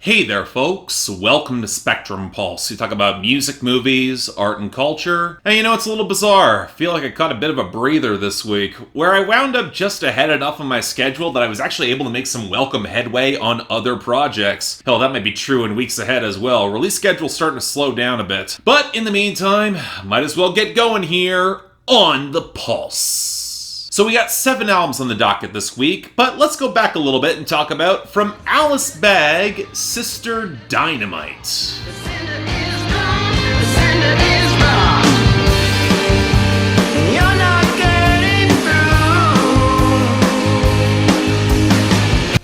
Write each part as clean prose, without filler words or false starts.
Hey there, folks. Welcome to Spectrum Pulse. We talk about music, movies, art, and culture. And it's a little bizarre. I feel like I caught a bit of a breather this week, where I wound up just ahead enough of my schedule that I was actually able to make some welcome headway on other projects. Hell, that might be true in weeks ahead as well. Release schedule's starting to slow down a bit. But in the meantime, might as well get going here on the Pulse. So we got 7 albums on the docket this week, but let's go back a little bit and talk about From Alice Bag, Sister Dynamite.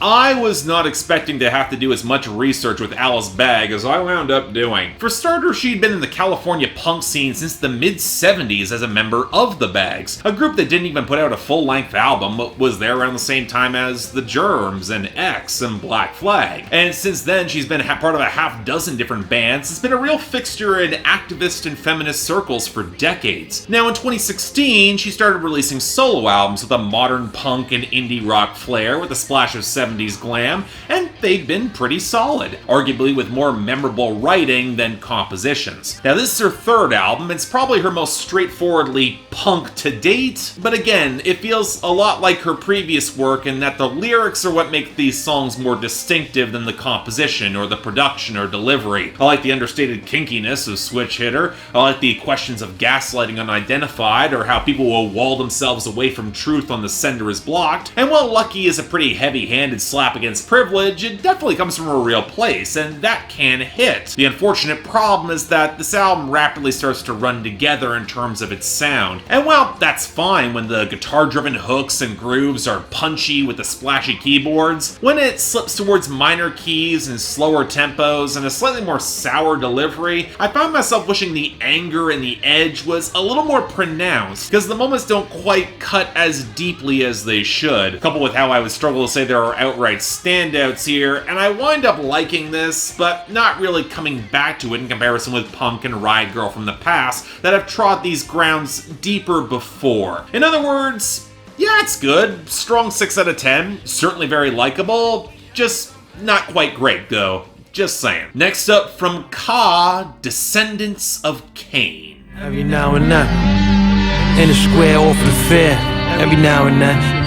I was not expecting to have to do as much research with Alice Bag as I wound up doing. For starters, she'd been in the California punk scene since the mid-70s as a member of the Bags, a group that didn't even put out a full-length album but was there around the same time as The Germs and X and Black Flag. And since then, she's been part of a half-dozen different bands. It's been a real fixture in activist and feminist circles for decades. Now, in 2016, she started releasing solo albums with a modern punk and indie rock flair with a splash of 70s glam, and they've been pretty solid, arguably with more memorable writing than compositions. Now, this is her third album. It's probably her most straightforwardly punk to date, but again, it feels a lot like her previous work in that the lyrics are what make these songs more distinctive than the composition or the production or delivery. I like the understated kinkiness of Switch Hitter. I like the questions of gaslighting unidentified, or how people will wall themselves away from truth on The Sender is Blocked. And while Lucky is a pretty heavy-handed slap against privilege, it definitely comes from a real place, and that can hit. The unfortunate problem is that this album rapidly starts to run together in terms of its sound. And while that's fine when the guitar-driven hooks and grooves are punchy with the splashy keyboards, when it slips towards minor keys and slower tempos and a slightly more sour delivery, I found myself wishing the anger and the edge was a little more pronounced, because the moments don't quite cut as deeply as they should, coupled with how I would struggle to say there are outright standouts here, and I wind up liking this, but not really coming back to it in comparison with Punk and Riot Girl from the past that have trod these grounds deeper before. In other words, yeah, it's good. Strong 6 out of 10. Certainly very likable. Just not quite great, though. Just saying. Next up from Ka, Descendants of Cain. Every now and then, in a square off the fair. Every now and then.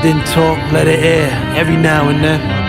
Didn't talk, let it air, every now and then.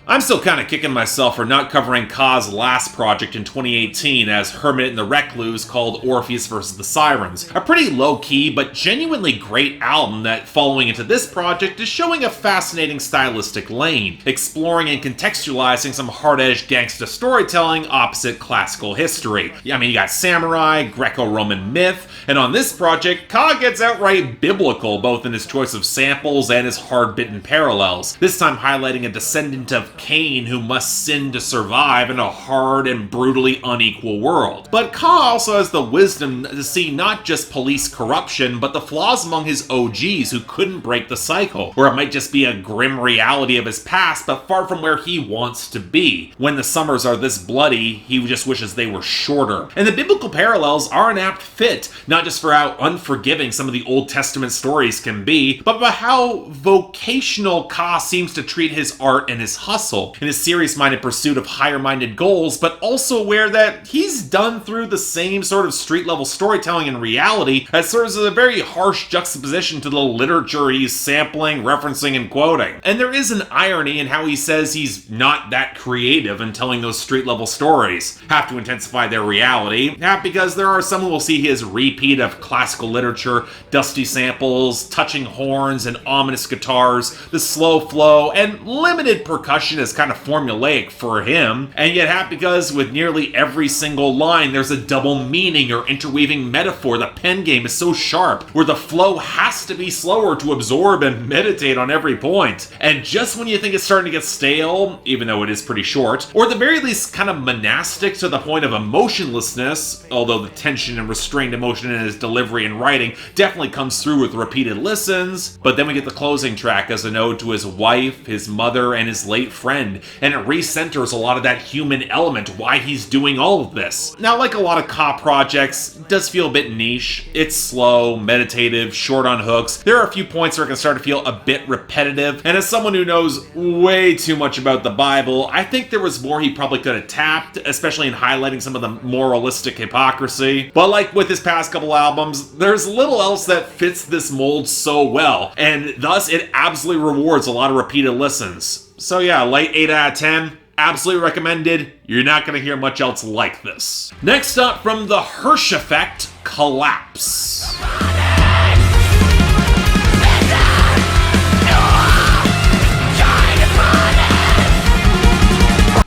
I'm still kind of kicking myself for not covering Ka's last project in 2018 as Hermit and the Recluse called Orpheus vs. the Sirens. A pretty low-key but genuinely great album that, following into this project, is showing a fascinating stylistic lane, exploring and contextualizing some hard-edged gangsta storytelling opposite classical history. I mean, you got samurai, Greco-Roman myth, and on this project, Ka gets outright biblical both in his choice of samples and his hard-bitten parallels, this time highlighting a descendant of Cain who must sin to survive in a hard and brutally unequal world. But Ka also has the wisdom to see not just police corruption, but the flaws among his OGs who couldn't break the cycle, or it might just be a grim reality of his past, but far from where he wants to be. When the summers are this bloody, he just wishes they were shorter. And the biblical parallels are an apt fit, not just for how unforgiving some of the Old Testament stories can be, but about how vocational Ka seems to treat his art and his hustle in his serious-minded pursuit of higher-minded goals, but also aware that he's done through the same sort of street-level storytelling in reality that serves as a very harsh juxtaposition to the literature he's sampling, referencing, and quoting. And there is an irony in how he says he's not that creative in telling those street-level stories. Have to intensify their reality, because there are some who will see his repeat of classical literature, dusty samples, touching horns, and ominous guitars, the slow flow, and limited percussion is kind of formulaic for him, and yet because with nearly every single line there's a double meaning or interweaving metaphor. The pen game is so sharp, where the flow has to be slower to absorb and meditate on every point. And just when you think it's starting to get stale, even though it is pretty short, or at the very least kind of monastic to the point of emotionlessness, although the tension and restrained emotion in his delivery and writing definitely comes through with repeated listens, but then we get the closing track as an ode to his wife, his mother, and his late friend, and it recenters a lot of that human element, why he's doing all of this. Now, like a lot of Ka projects, it does feel a bit niche. It's slow, meditative, short on hooks. There are a few points where it can start to feel a bit repetitive, and as someone who knows way too much about the Bible, I think there was more he probably could have tapped, especially in highlighting some of the moralistic hypocrisy. But like with his past couple albums, there's little else that fits this mold so well, and thus it absolutely rewards a lot of repeated listens. So yeah, late 8 out of 10. Absolutely recommended. You're not going to hear much else like this. Next up, from the Hirsch Effekt, KOLLAPS.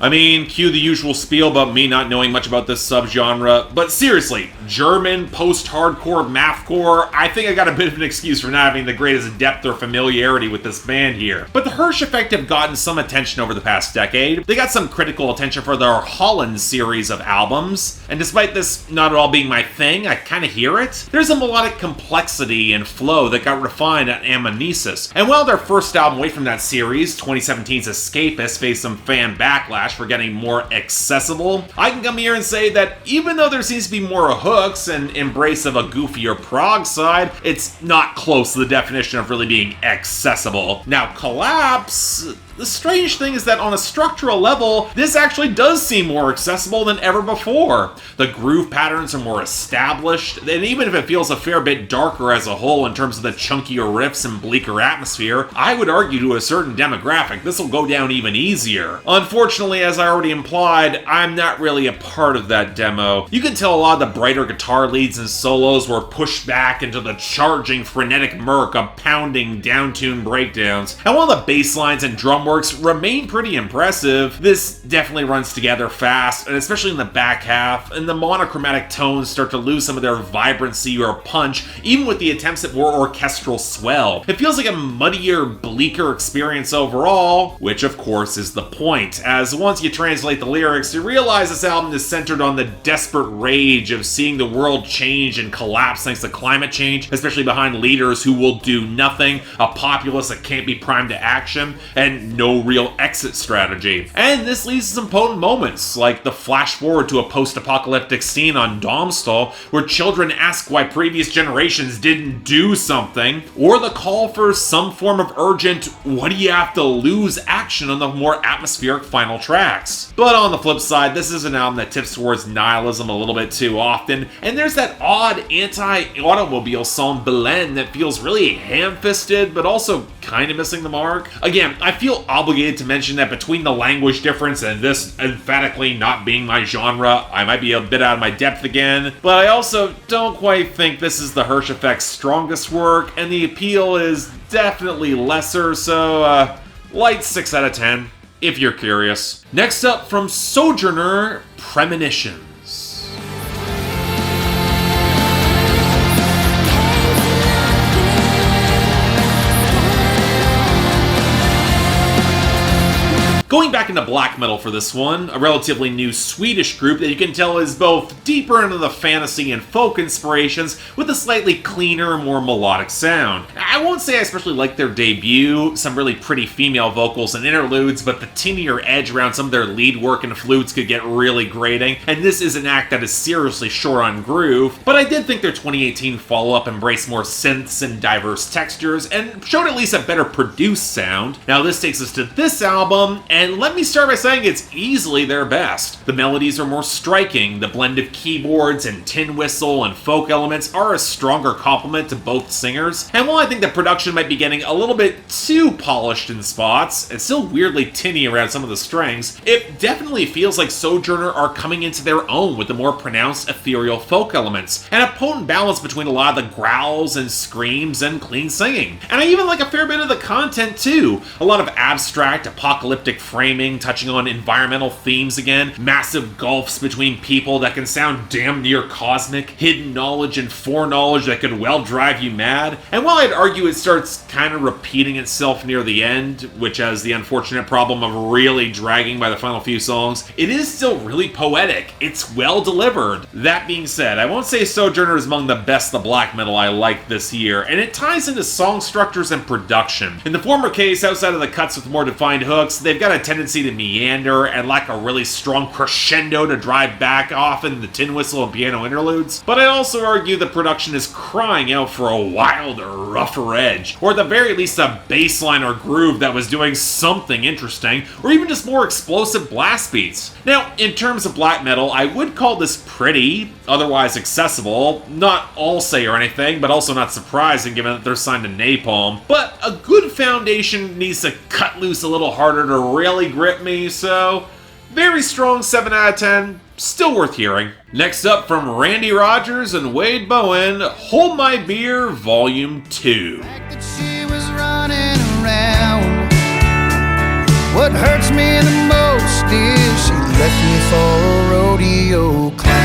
I mean, cue the usual spiel about me not knowing much about this subgenre, but seriously, German post-hardcore mathcore, I think I got a bit of an excuse for not having the greatest depth or familiarity with this band here. But the Hirsch Effekt have gotten some attention over the past decade. They got some critical attention for their Holland series of albums, and despite this not at all being my thing, I kinda hear it. There's a melodic complexity and flow that got refined at Amnesis, and while their first album away from that series, 2017's Escapist, faced some fan backlash for getting more accessible, I can come here and say that even though there seems to be more hooks and embrace of a goofier prog side, it's not close to the definition of really being accessible. Now, KOLLAPS, the strange thing is that on a structural level, this actually does seem more accessible than ever before. The groove patterns are more established, and even if it feels a fair bit darker as a whole in terms of the chunkier riffs and bleaker atmosphere, I would argue to a certain demographic this will go down even easier. Unfortunately, as I already implied, I'm not really a part of that demo. You can tell a lot of the brighter guitar leads and solos were pushed back into the charging, frenetic murk of pounding, down-tuned breakdowns, and while the bass lines and drum works remain pretty impressive, this definitely runs together fast, and especially in the back half, and the monochromatic tones start to lose some of their vibrancy or punch, even with the attempts at more orchestral swell. It feels like a muddier, bleaker experience overall, which of course is the point, as once you translate the lyrics, you realize this album is centered on the desperate rage of seeing the world change and collapse thanks to climate change, especially behind leaders who will do nothing, a populace that can't be primed to action, and no real exit strategy. And this leads to some potent moments, like the flash forward to a post-apocalyptic scene on Domstall, where children ask why previous generations didn't do something, or the call for some form of urgent, what do you have to lose action on the more atmospheric final tracks. But on the flip side, this is an album that tips towards nihilism a little bit too often, and there's that odd anti-automobile song Belen that feels really ham-fisted, but also kind of missing the mark. Again, I feel obligated to mention that between the language difference and this emphatically not being my genre, I might be a bit out of my depth again, but I also don't quite think this is the Hirsch Effekt's strongest work, and the appeal is definitely lesser, so light 6 out of 10, if you're curious. Next up, from Sojourner, Premonitions. Going back into black metal for this one, a relatively new Swedish group that you can tell is both deeper into the fantasy and folk inspirations with a slightly cleaner, more melodic sound. I won't say I especially like their debut, some really pretty female vocals and interludes, but the tinier edge around some of their lead work and flutes could get really grating, and this is an act that is seriously short on groove, but I did think their 2018 follow-up embraced more synths and diverse textures, and showed at least a better produced sound. Now this takes us to this album, and let me start by saying it's easily their best. The melodies are more striking, the blend of keyboards and tin whistle and folk elements are a stronger complement to both singers, and while I think the production might be getting a little bit too polished in spots, and still weirdly tinny around some of the strings, it definitely feels like Sojourner are coming into their own with the more pronounced ethereal folk elements, and a potent balance between a lot of the growls and screams and clean singing. And I even like a fair bit of the content too, a lot of abstract, apocalyptic framing, touching on environmental themes again, massive gulfs between people that can sound damn near cosmic, hidden knowledge and foreknowledge that could well drive you mad. And while I'd argue it starts kind of repeating itself near the end, which has the unfortunate problem of really dragging by the final few songs, it is still really poetic. It's well delivered. That being said, I won't say Sojourner is among the best of black metal I like this year, and it ties into song structures and production. In the former case, outside of the cuts with more defined hooks, they've got a tendency to meander and lack a really strong crescendo to drive back often the tin whistle and piano interludes, but I also argue the production is crying out for a wilder, rougher edge, or at the very least a bass line or groove that was doing something interesting, or even just more explosive blast beats. Now, in terms of black metal, I would call this pretty, otherwise accessible, not all-say or anything, but also not surprising given that they're signed to Napalm, but a good foundation needs to cut loose a little harder to really grip me, so very strong 7 out of 10, still worth hearing. Next up from Randy Rogers and Wade Bowen, Hold My Beer Volume 2. What hurts me the most is she left me for a rodeo clown.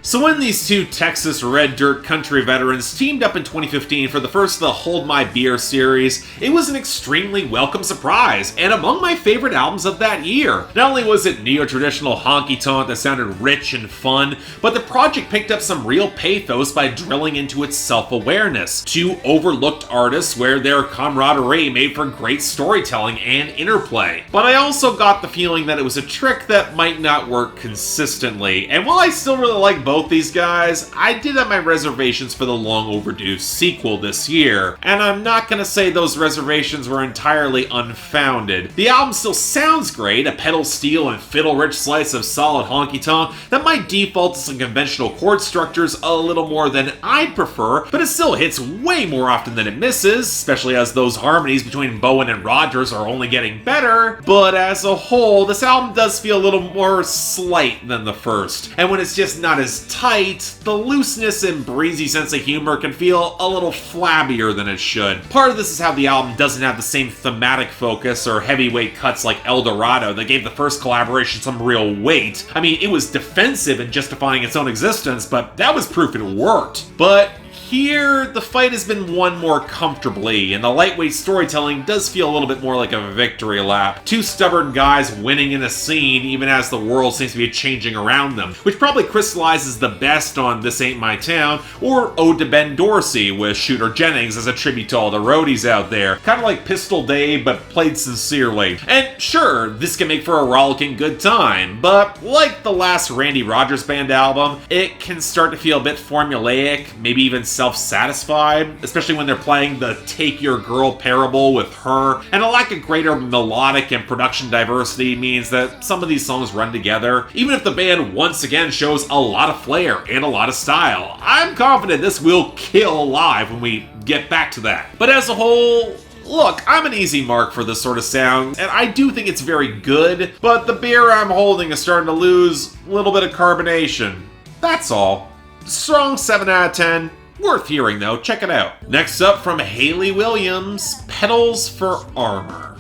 So when these two Texas red dirt country veterans teamed up in 2015 for the first of the Hold My Beer series, it was an extremely welcome surprise, and among my favorite albums of that year. Not only was it neo-traditional honky-tonk that sounded rich and fun, but the project picked up some real pathos by drilling into its self-awareness. Two overlooked artists where their camaraderie made for great storytelling and interplay. But I also got the feeling that it was a trick that might not work consistently, and while I still really like both these guys, I did have my reservations for the long overdue sequel this year, and I'm not gonna say those reservations were entirely unfounded. The album still sounds great, a pedal steel and fiddle-rich slice of solid honky-tonk that might default to some conventional chord structures a little more than I'd prefer, but it still hits way more often than it misses, especially as those harmonies between Bowen and Rogers are only getting better. But as a whole, this album does feel a little more slight than the first, and when it's just not as tight, the looseness and breezy sense of humor can feel a little flabbier than it should. Part of this is how the album doesn't have the same thematic focus or heavyweight cuts like El Dorado that gave the first collaboration some real weight. I mean, it was defensive in justifying its own existence, but that was proof it worked. But here, the fight has been won more comfortably, and the lightweight storytelling does feel a little bit more like a victory lap. Two stubborn guys winning in a scene even as the world seems to be changing around them, which probably crystallizes the best on This Ain't My Town, or Ode to Ben Dorsey with Shooter Jennings as a tribute to all the roadies out there. Kind of like Pistol Dave, but played sincerely. And sure, this can make for a rollicking good time, but like the last Randy Rogers Band album, it can start to feel a bit formulaic, maybe even self-satisfied, especially when they're playing the Take Your Girl parable with her, and a lack of greater melodic and production diversity means that some of these songs run together, even if the band once again shows a lot of flair and a lot of style. I'm confident this will kill live when we get back to that. But as a whole, look, I'm an easy mark for this sort of sound, and I do think it's very good, but the beer I'm holding is starting to lose a little bit of carbonation. That's all. Strong 7 out of 10. Worth hearing though, check it out. Next up from Hayley Williams, Petals For Armor.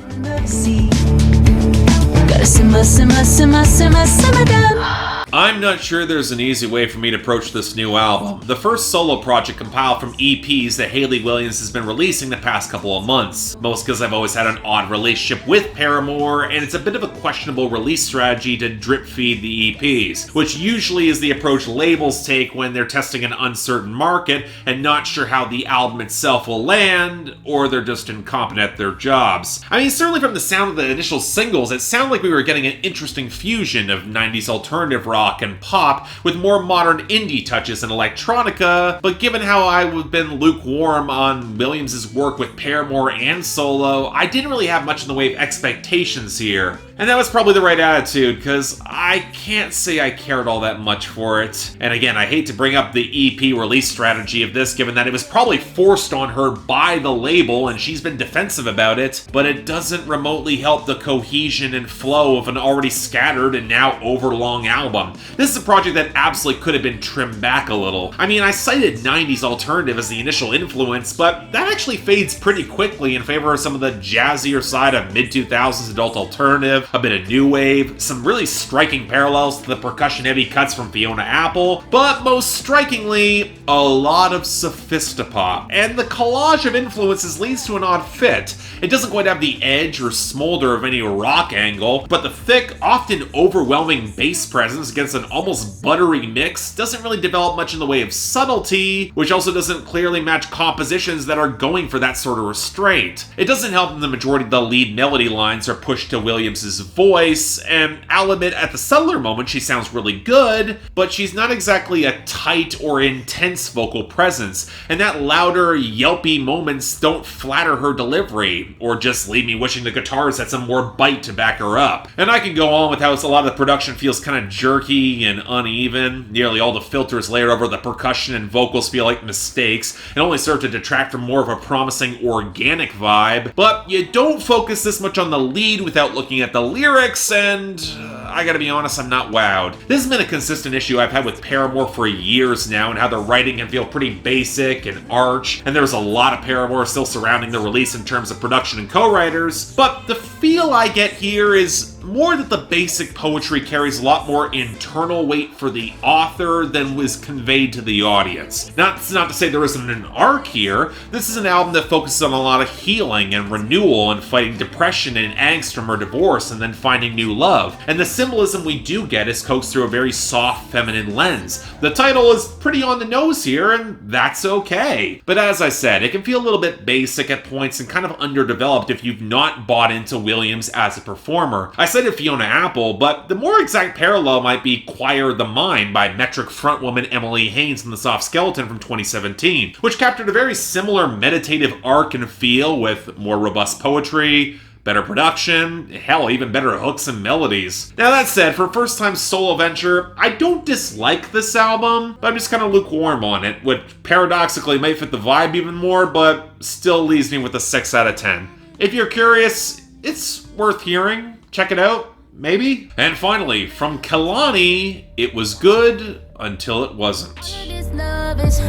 I'm not sure there's an easy way for me to approach this new album. The first solo project compiled from EPs that Hayley Williams has been releasing the past couple of months. Most because I've always had an odd relationship with Paramore, and it's a bit of a questionable release strategy to drip feed the EPs, which usually is the approach labels take when they're testing an uncertain market and not sure how the album itself will land, or they're just incompetent at their jobs. I mean, certainly from the sound of the initial singles, it sounded like we were getting an interesting fusion of 90s alternative rock and pop with more modern indie touches and electronica, but given how I've been lukewarm on Williams' work with Paramore and solo, I didn't really have much in the way of expectations here. And that was probably the right attitude, because I can't say I cared all that much for it. And again, I hate to bring up the EP release strategy of this, given that it was probably forced on her by the label and she's been defensive about it, but it doesn't remotely help the cohesion and flow of an already scattered and now overlong album. This is a project that absolutely could have been trimmed back a little. I mean, I cited 90s alternative as the initial influence, but that actually fades pretty quickly in favor of some of the jazzier side of mid-2000s adult alternative, a bit of new wave, some really striking parallels to the percussion-heavy cuts from Fiona Apple, but most strikingly, a lot of sophistopop. And the collage of influences leads to an odd fit. It doesn't quite have the edge or smolder of any rock angle, but the thick, often overwhelming bass presence against an almost buttery mix doesn't really develop much in the way of subtlety, which also doesn't clearly match compositions that are going for that sort of restraint. It doesn't help that the majority of the lead melody lines are pushed to Williams' voice, and I'll admit at the subtler moment she sounds really good, but she's not exactly a tight or intense vocal presence, and that louder, yelpy moments don't flatter her delivery, or just leave me wishing the guitars had some more bite to back her up. And I can go on with how a lot of the production feels kind of jerky and uneven. Nearly all the filters layered over the percussion and vocals feel like mistakes, and only serve to detract from more of a promising organic vibe. But you don't focus this much on the lead without looking at the lyrics, and I gotta be honest, I'm not wowed. This has been a consistent issue I've had with Paramore for years now, and how the writing can feel pretty basic and arch, and there's a lot of Paramore still surrounding the release in terms of production and co-writers, but the feel I get here is more that the basic poetry carries a lot more internal weight for the author than was conveyed to the audience. Not to say there isn't an arc here. This is an album that focuses on a lot of healing and renewal and fighting depression and angst from her divorce and then finding new love. And the symbolism we do get is coaxed through a very soft feminine lens. The title is pretty on the nose here, and that's okay. But as I said, it can feel a little bit basic at points and kind of underdeveloped if you've not bought into Williams as a performer. I cited Fiona Apple, but the more exact parallel might be Choir the Mind by Metric frontwoman Emily Haynes in The Soft Skeleton from 2017, which captured a very similar meditative arc and feel with more robust poetry, better production, hell, even better hooks and melodies. Now that said, for a first-time solo venture, I don't dislike this album, but I'm just kind of lukewarm on it, which paradoxically might fit the vibe even more, but still leaves me with a 6 out of 10. If you're curious, it's worth hearing. Check it out, maybe? And finally, from Kehlani, it was good until it wasn't. This love is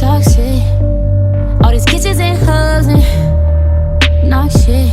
toxic. All these kisses and hugs and not shit.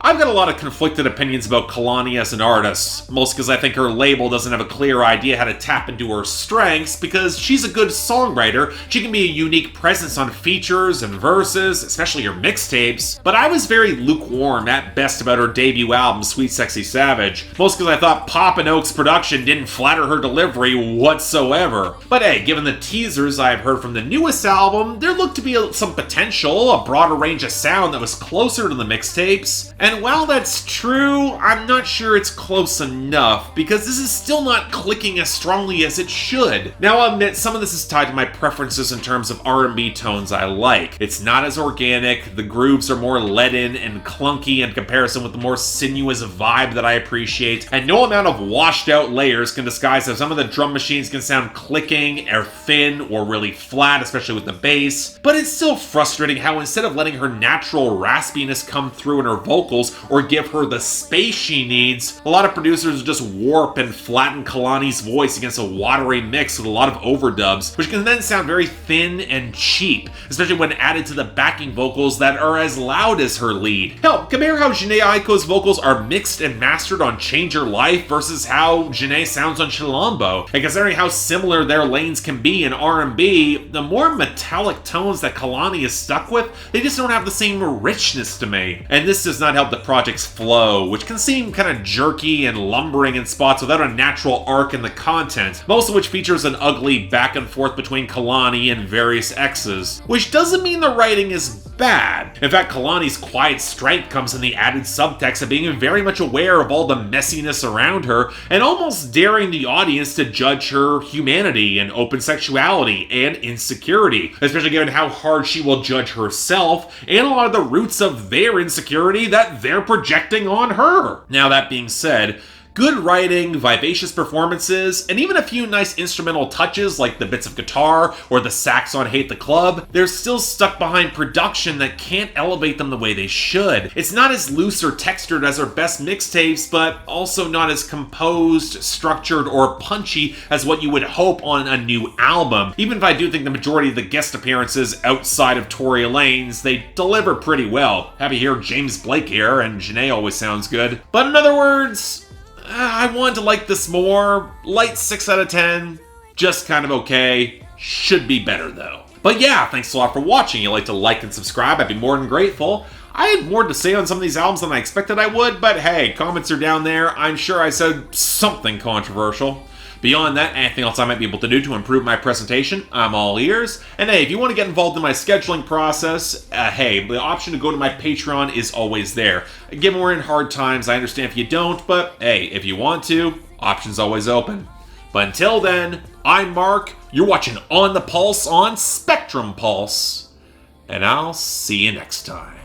I've got a lot of conflicted opinions about Kehlani as an artist, most because I think her label doesn't have a clear idea how to tap into her strengths, because she's a good songwriter, she can be a unique presence on features and verses, especially her mixtapes, but I was very lukewarm at best about her debut album, Sweet Sexy Savage, most because I thought Pop and Oak's production didn't flatter her delivery whatsoever. But hey, given the teasers I've heard from the newest album, there looked to be some potential, a broader range of sound that was closer to the mixtapes, and while that's true, I'm not sure it's close enough, because this is still not clicking as strongly as it should. Now I'll admit, some of this is tied to my preferences in terms of R&B tones I like. It's not as organic, the grooves are more leaden and clunky in comparison with the more sinuous vibe that I appreciate, and no amount of washed out layers can disguise how some of the drum machines can sound clicking, or thin, or really flat, especially with the bass. But it's still frustrating how instead of letting her natural raspiness come through in her vocals, or give her the space she needs, a lot of producers just warp and flatten Kehlani's voice against a watery mix with a lot of overdubs, which can then sound very thin and cheap, especially when added to the backing vocals that are as loud as her lead. Hell, compare how Jhené Aiko's vocals are mixed and mastered on Change Your Life versus how Jhené sounds on Chilombo, and considering how similar their lanes can be in R&B, the more metallic tones that Kehlani is stuck with, they just don't have the same richness to me. And this does not help the project's flow, which can seem kind of jerky and lumbering in spots without a natural arc in the content, most of which features an ugly back and forth between Kehlani and various exes, which doesn't mean the writing is bad. In fact, Kehlani's quiet strength comes in the added subtext of being very much aware of all the messiness around her, and almost daring the audience to judge her humanity and open sexuality and insecurity, especially given how hard she will judge herself and a lot of the roots of their insecurity that they're projecting on her. Now that being said, good writing, vivacious performances, and even a few nice instrumental touches like the bits of guitar or the sax on Hate the Club, they're still stuck behind production that can't elevate them the way they should. It's not as loose or textured as her best mixtapes, but also not as composed, structured, or punchy as what you would hope on a new album. Even if I do think the majority of the guest appearances outside of Tory Lane's, they deliver pretty well. Happy to hear James Blake here, and Jhené always sounds good. But in other words, I wanted to like this more. Light 6 out of 10. Just kind of okay. Should be better though. But yeah, thanks a lot for watching. If you'd like to like and subscribe, I'd be more than grateful. I had more to say on some of these albums than I expected I would, but hey, comments are down there. I'm sure I said something controversial. Beyond that, anything else I might be able to do to improve my presentation, I'm all ears. And hey, if you want to get involved in my scheduling process, hey, the option to go to my Patreon is always there. Given we're in hard times, I understand if you don't, but hey, if you want to, option's always open. But until then, I'm Mark, you're watching On the Pulse on Spectrum Pulse, and I'll see you next time.